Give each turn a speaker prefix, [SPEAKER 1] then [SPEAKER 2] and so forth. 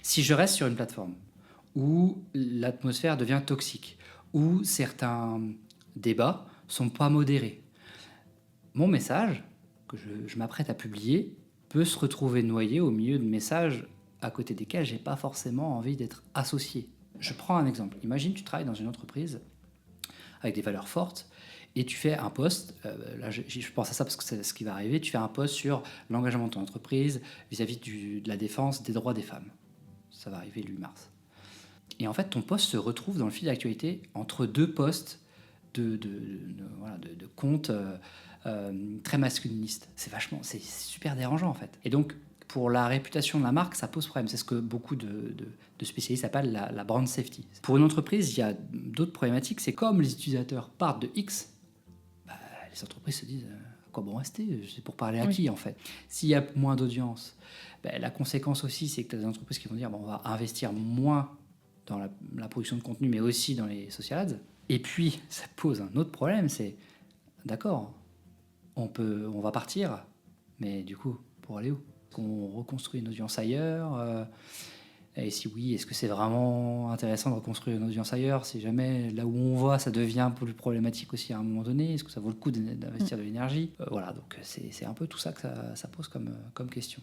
[SPEAKER 1] Si je reste sur une plateforme où l'atmosphère devient toxique, où certains débats sont pas modérés, mon message que je m'apprête à publier peut se retrouver noyé au milieu de messages à côté desquels j'ai pas forcément envie d'être associé. Je prends un exemple. Imagine tu travailles dans une entreprise avec des valeurs fortes et tu fais un post, là je pense à ça parce que c'est ce qui va arriver, tu fais un post sur l'engagement de ton entreprise vis-à-vis de la défense des droits des femmes. Ça va arriver le 8 mars. Et en fait, ton post se retrouve dans le fil d'actualité entre deux posts de comptes très masculinistes. C'est super dérangeant en fait. Et donc, pour la réputation de la marque, ça pose problème. C'est ce que beaucoup de spécialistes appellent la brand safety. Pour une entreprise, il y a d'autres problématiques. C'est comme les utilisateurs partent de X, bah, les entreprises se disent à quoi bon rester? C'est pour parler à qui en fait? S'il y a moins d'audience, bah, la conséquence aussi, c'est que tu as des entreprises qui vont dire bon, on va investir moins dans la production de contenu, mais aussi dans les social ads. Et puis, ça pose un autre problème, c'est d'accord, on va partir, mais du coup, pour aller où? Est-ce qu'on reconstruit une audience ailleurs? Et si oui, est-ce que c'est vraiment intéressant de reconstruire une audience ailleurs? Si jamais là où on va, ça devient plus problématique aussi à un moment donné, est-ce que ça vaut le coup d'investir de l'énergie? Voilà, donc c'est un peu tout ça que ça pose comme question.